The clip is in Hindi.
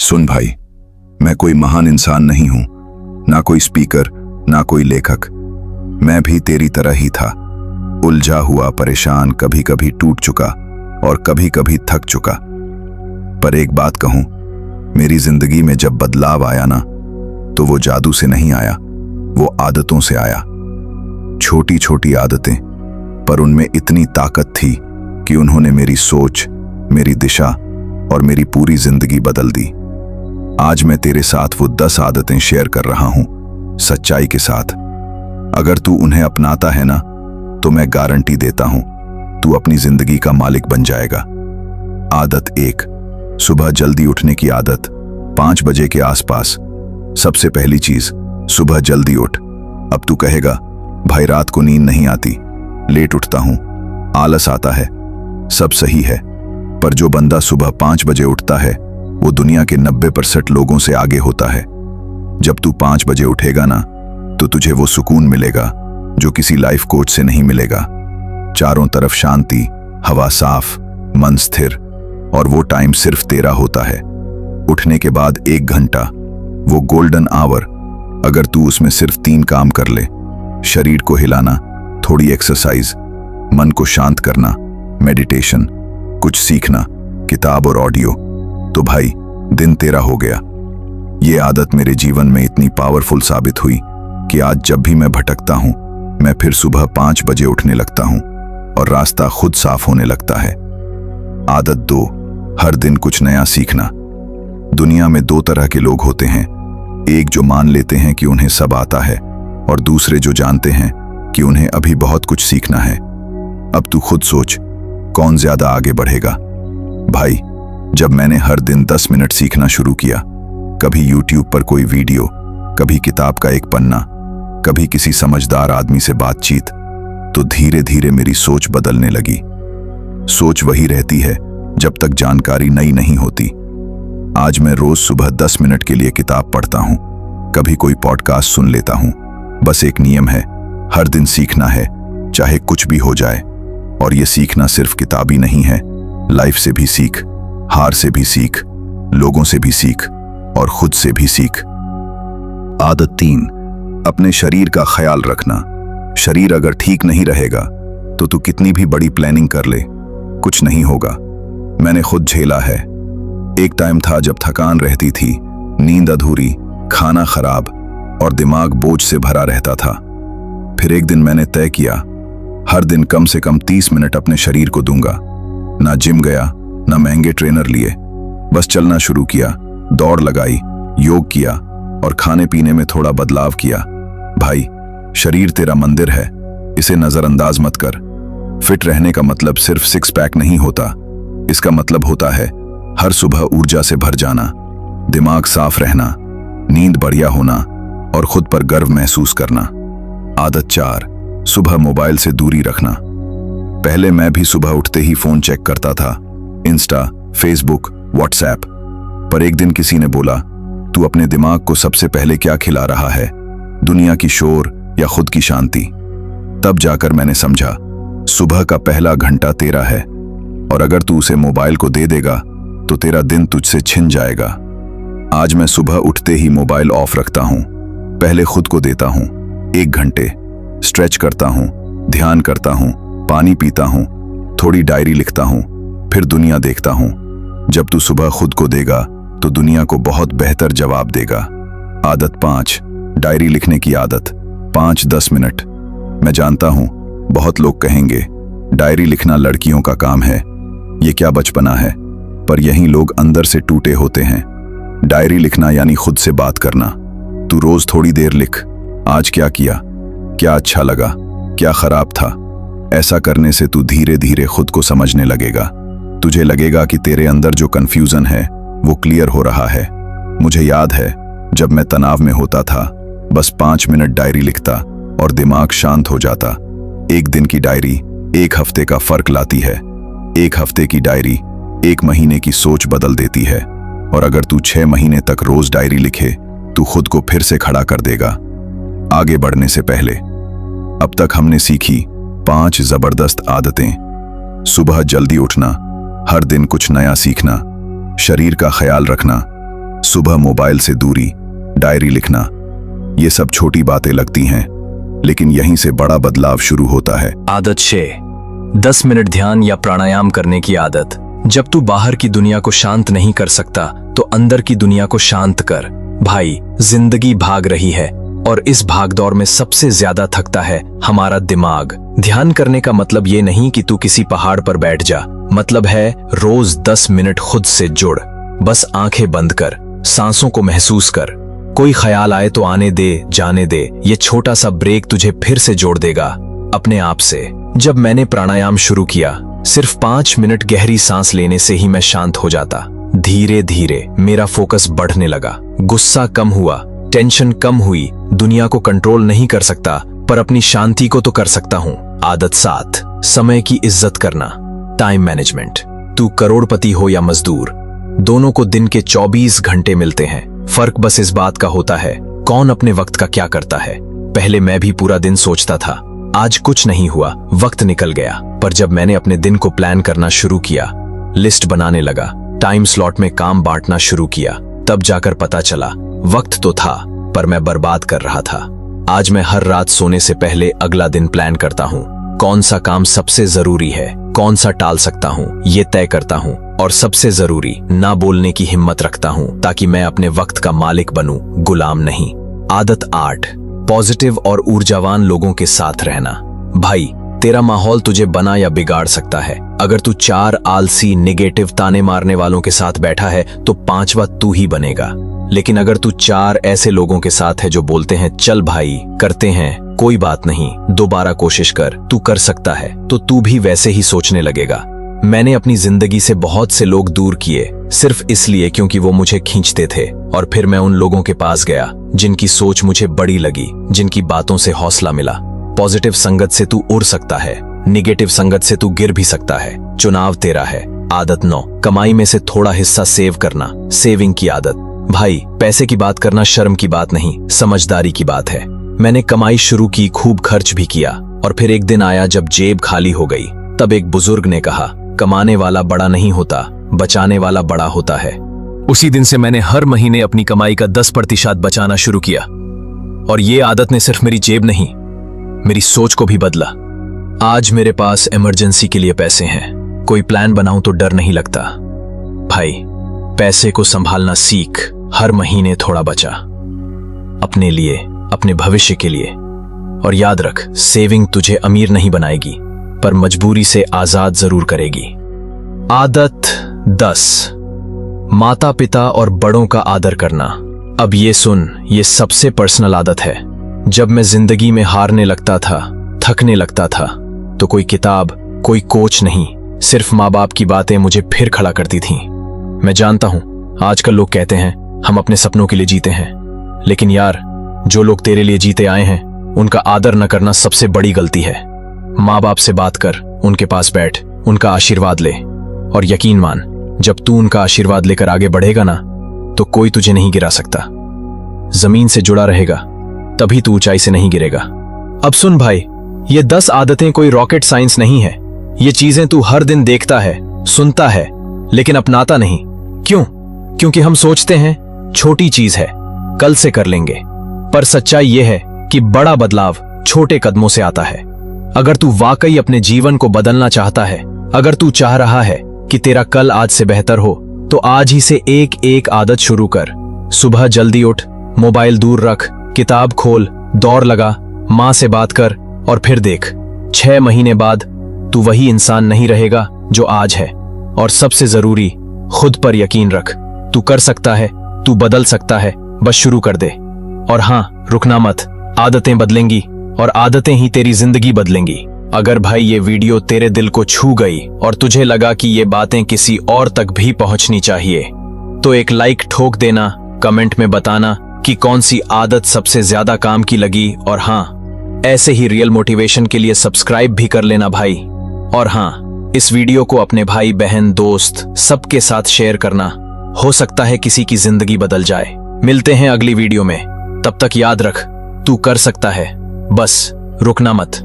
सुन भाई, मैं कोई महान इंसान नहीं हूं, ना कोई स्पीकर, ना कोई लेखक। मैं भी तेरी तरह ही था, उलझा हुआ, परेशान, कभी कभी टूट चुका और कभी कभी थक चुका। पर एक बात कहूं, मेरी जिंदगी में जब बदलाव आया ना, तो वो जादू से नहीं आया, वो आदतों से आया। छोटी छोटी आदतें, पर उनमें इतनी ताकत थी कि उन्होंने मेरी सोच, मेरी दिशा और मेरी पूरी जिंदगी बदल दी। आज मैं तेरे साथ वो 10 आदतें शेयर कर रहा हूं, सच्चाई के साथ। अगर तू उन्हें अपनाता है ना, तो मैं गारंटी देता हूं, तू अपनी जिंदगी का मालिक बन जाएगा। आदत 1, सुबह जल्दी उठने की आदत। 5 बजे के आसपास। सबसे पहली चीज, सुबह जल्दी उठ। अब तू कहेगा, भाई रात को नींद नहीं आती, लेट उठता हूं, आलस आता है। सब सही है, पर जो बंदा सुबह 5 बजे उठता है, वो दुनिया के 90% लोगों से आगे होता है। जब तू 5 बजे उठेगा ना, तो तुझे वो सुकून मिलेगा जो किसी लाइफ कोच से नहीं मिलेगा। चारों तरफ शांति, हवा साफ, मन स्थिर, और वो टाइम सिर्फ तेरा होता है। उठने के बाद 1 घंटा, वो गोल्डन आवर, अगर तू उसमें सिर्फ 3 काम कर ले, शरीर को हिलाना, थोड़ी एक्सरसाइज, मन को शांत करना, मेडिटेशन, कुछ सीखना, किताब और ऑडियो, तो भाई दिन तेरा हो गया। ये आदत मेरे जीवन में इतनी पावरफुल साबित हुई कि आज जब भी मैं भटकता हूं, मैं फिर सुबह 5 बजे उठने लगता हूं और रास्ता खुद साफ होने लगता है। आदत 2, हर दिन कुछ नया सीखना। दुनिया में 2 तरह के लोग होते हैं, एक जो मान लेते हैं कि उन्हें सब आता है, और दूसरे जो जानते हैं कि उन्हें अभी बहुत कुछ सीखना है। अब तू खुद सोच, कौन ज्यादा आगे बढ़ेगा? भाई, जब मैंने हर दिन 10 मिनट सीखना शुरू किया, कभी यूट्यूब पर कोई वीडियो, कभी किताब का एक पन्ना, कभी किसी समझदार आदमी से बातचीत, तो धीरे धीरे मेरी सोच बदलने लगी। सोच वही रहती है जब तक जानकारी नई नहीं होती। आज मैं रोज सुबह 10 मिनट के लिए किताब पढ़ता हूं, कभी कोई पॉडकास्ट सुन लेता हूं। बस एक नियम है, हर दिन सीखना है, चाहे कुछ भी हो जाए। और ये सीखना सिर्फ किताबी नहीं है, लाइफ से भी सीख, हार से भी सीख, लोगों से भी सीख और खुद से भी सीख। आदत 3, अपने शरीर का ख्याल रखना। शरीर अगर ठीक नहीं रहेगा, तो तू कितनी भी बड़ी प्लानिंग कर ले, कुछ नहीं होगा। मैंने खुद झेला है। एक टाइम था जब थकान रहती थी, नींद अधूरी, खाना खराब और दिमाग बोझ से भरा रहता था। फिर एक दिन मैंने तय किया, हर दिन कम से कम 30 मिनट अपने शरीर को दूंगा। ना जिम गया, ना महंगे ट्रेनर लिए, बस चलना शुरू किया, दौड़ लगाई, योग किया और खाने पीने में थोड़ा बदलाव किया। भाई, शरीर तेरा मंदिर है, इसे नजरअंदाज मत कर। फिट रहने का मतलब सिर्फ 6 पैक नहीं होता, इसका मतलब होता है हर सुबह ऊर्जा से भर जाना, दिमाग साफ रहना, नींद बढ़िया होना और खुद पर गर्व महसूस करना। आदत 4, सुबह मोबाइल से दूरी रखना। पहले मैं भी सुबह उठते ही फोन चेक करता था, इंस्टा, फेसबुक, व्हाट्सएप। पर एक दिन किसी ने बोला, तू अपने दिमाग को सबसे पहले क्या खिला रहा है, दुनिया की शोर या खुद की शांति? तब जाकर मैंने समझा, सुबह का पहला घंटा तेरा है, और अगर तू उसे मोबाइल को दे देगा, तो तेरा दिन तुझसे छिन जाएगा। आज मैं सुबह उठते ही मोबाइल ऑफ रखता हूं, पहले खुद को देता हूं 1 घंटे, स्ट्रेच करता हूं, ध्यान करता हूं, पानी पीता हूं, थोड़ी डायरी लिखता हूं, फिर दुनिया देखता हूं। जब तू सुबह खुद को देगा, तो दुनिया को बहुत बेहतर जवाब देगा। आदत 5, डायरी लिखने की आदत। 5-10 मिनट। मैं जानता हूं, बहुत लोग कहेंगे, डायरी लिखना लड़कियों का काम है, ये क्या बचपना है, पर यही लोग अंदर से टूटे होते हैं। डायरी लिखना यानी खुद से बात करना। तू रोज थोड़ी देर लिख, आज क्या किया, क्या अच्छा लगा, क्या खराब था। ऐसा करने से तू धीरे धीरे खुद को समझने लगेगा। तुझे लगेगा कि तेरे अंदर जो कंफ्यूजन है, वो क्लियर हो रहा है। मुझे याद है, जब मैं तनाव में होता था, बस 5 मिनट डायरी लिखता और दिमाग शांत हो जाता। 1 दिन की डायरी 1 हफ्ते का फर्क लाती है। 1 हफ्ते की डायरी 1 महीने की सोच बदल देती है। और अगर तू 6 महीने तक रोज डायरी लिखे, तू खुद को फिर से खड़ा कर देगा, आगे बढ़ने से पहले। अब तक हमने सीखी 5 जबरदस्त आदतें। सुबह जल्दी उठना, हर दिन कुछ नया सीखना, शरीर का ख्याल रखना, सुबह मोबाइल से दूरी, डायरी लिखना, ये सब छोटी बातें लगती हैं, लेकिन यहीं से बड़ा बदलाव शुरू होता है। आदत 6, 10 मिनट ध्यान या प्राणायाम करने की आदत। जब तू बाहर की दुनिया को शांत नहीं कर सकता तो अंदर की दुनिया को शांत कर। भाई, जिंदगी भाग रही है और इस भागदौड़ में सबसे ज्यादा थकता है हमारा दिमाग। ध्यान करने का मतलब ये नहीं कि तू किसी पहाड़ पर बैठ जा, मतलब है रोज 10 मिनट खुद से जुड़। बस आंखें बंद कर, सांसों को महसूस कर, कोई ख्याल आए तो आने दे, जाने दे। ये छोटा सा ब्रेक तुझे फिर से जोड़ देगा अपने आप से। जब मैंने प्राणायाम शुरू किया, सिर्फ 5 मिनट गहरी सांस लेने से ही मैं शांत हो जाता। धीरे धीरे मेरा फोकस बढ़ने लगा, गुस्सा कम हुआ, टेंशन कम हुई। दुनिया को कंट्रोल नहीं कर सकता, पर अपनी शांति को तो कर सकता हूँ। आदत 7, समय की इज्जत करना, टाइम मैनेजमेंट। तू करोड़पति हो या मजदूर, दोनों को दिन के 24 घंटे मिलते हैं। फर्क बस इस बात का होता है कौन अपने वक्त का क्या करता है। पहले मैं भी पूरा दिन सोचता था, आज कुछ नहीं हुआ, वक्त निकल गया। पर जब मैंने अपने दिन को प्लान करना शुरू किया, लिस्ट बनाने लगा, टाइम स्लॉट में काम बांटना शुरू किया, तब जाकर पता चला वक्त तो था पर मैं बर्बाद कर रहा था। आज मैं हर रात सोने से पहले अगला दिन प्लान करता हूँ। कौन सा काम सबसे जरूरी है, कौन सा टाल सकता हूँ, ये तय करता हूँ। और सबसे जरूरी, ना बोलने की हिम्मत रखता हूँ, ताकि मैं अपने वक्त का मालिक बनूं, गुलाम नहीं। आदत 8, पॉजिटिव और ऊर्जावान लोगों के साथ रहना। भाई, तेरा माहौल तुझे बना या बिगाड़ सकता है। अगर तू 4 आलसी, नेगेटिव, ताने मारने वालों के साथ बैठा है तो 5वां तू ही बनेगा। लेकिन अगर तू 4 ऐसे लोगों के साथ है जो बोलते हैं चल भाई, करते हैं, कोई बात नहीं, दोबारा कोशिश कर, तू कर सकता है, तो तू भी वैसे ही सोचने लगेगा। मैंने अपनी जिंदगी से बहुत से लोग दूर किए, सिर्फ इसलिए क्योंकि वो मुझे खींचते थे। और फिर मैं उन लोगों के पास गया जिनकी सोच मुझे बड़ी लगी, जिनकी बातों से हौसला मिला। पॉजिटिव संगत से तू उड़ सकता है, निगेटिव संगत से तू गिर भी सकता है। चुनाव तेरा है। आदत 9, कमाई में से थोड़ा हिस्सा सेव करना, सेविंग की आदत। भाई, पैसे की बात करना शर्म की बात नहीं, समझदारी की बात है। मैंने कमाई शुरू की, खूब खर्च भी किया, और फिर एक दिन आया जब जेब खाली हो गई। तब एक बुजुर्ग ने कहा, कमाने वाला बड़ा नहीं होता, बचाने वाला बड़ा होता है। उसी दिन से मैंने हर महीने अपनी कमाई का 10% बचाना शुरू किया। और ये आदत ने सिर्फ मेरी जेब नहीं, मेरी सोच को भी बदला। आज मेरे पास इमरजेंसी के लिए पैसे हैं, कोई प्लान बनाऊं तो डर नहीं लगता। भाई, पैसे को संभालना सीख, हर महीने थोड़ा बचा, अपने लिए, अपने भविष्य के लिए। और याद रख, सेविंग तुझे अमीर नहीं बनाएगी, पर मजबूरी से आजाद जरूर करेगी। आदत 10, माता पिता और बड़ों का आदर करना। अब ये सुन, ये सबसे पर्सनल आदत है। जब मैं जिंदगी में हारने लगता था, थकने लगता था, तो कोई किताब, कोई कोच नहीं, सिर्फ माँ बाप की बातें मुझे फिर खड़ा करती थीं। मैं जानता हूं, आजकल लोग कहते हैं हम अपने सपनों के लिए जीते हैं, लेकिन यार, जो लोग तेरे लिए जीते आए हैं, उनका आदर न करना सबसे बड़ी गलती है। माँ बाप से बात कर, उनके पास बैठ, उनका आशीर्वाद ले, और यकीन मान, जब तू उनका आशीर्वाद लेकर आगे बढ़ेगा ना, तो कोई तुझे नहीं गिरा सकता। जमीन से जुड़ा रहेगा, तभी तू ऊंचाई से नहीं गिरेगा। अब सुन भाई, ये 10 आदतें कोई रॉकेट साइंस नहीं है। ये चीजें तू हर दिन देखता है, सुनता है, लेकिन अपनाता नहीं। क्यों? क्योंकि हम सोचते हैं छोटी चीज है, कल से कर लेंगे। पर सच्चाई यह है कि बड़ा बदलाव छोटे कदमों से आता है। अगर तू वाकई अपने जीवन को बदलना चाहता है, अगर तू चाह रहा है कि तेरा कल आज से बेहतर हो, तो आज ही से एक एक आदत शुरू कर। सुबह जल्दी उठ, मोबाइल दूर रख, किताब खोल, दौड़ लगा, माँ से बात कर, और फिर देख, 6 महीने बाद तू वही इंसान नहीं रहेगा जो आज है। और सबसे जरूरी, खुद पर यकीन रख। तू कर सकता है, तू बदल सकता है, बस शुरू कर दे। और हाँ, रुकना मत, आदतें बदलेंगी और आदतें ही तेरी जिंदगी बदलेंगी। अगर भाई ये वीडियो तेरे दिल को छू गई और तुझे लगा कि ये बातें किसी और तक भी पहुंचनी चाहिए, तो एक लाइक ठोक देना, कमेंट में बताना कि कौन सी आदत सबसे ज्यादा काम की लगी। और हाँ, ऐसे ही रियल मोटिवेशन के लिए सब्सक्राइब भी कर लेना भाई। और हाँ, इस वीडियो को अपने भाई बहन दोस्त सबके साथ शेयर करना, हो सकता है किसी की जिंदगी बदल जाए। मिलते हैं अगली वीडियो में, तब तक याद रख, तू कर सकता है, बस रुकना मत।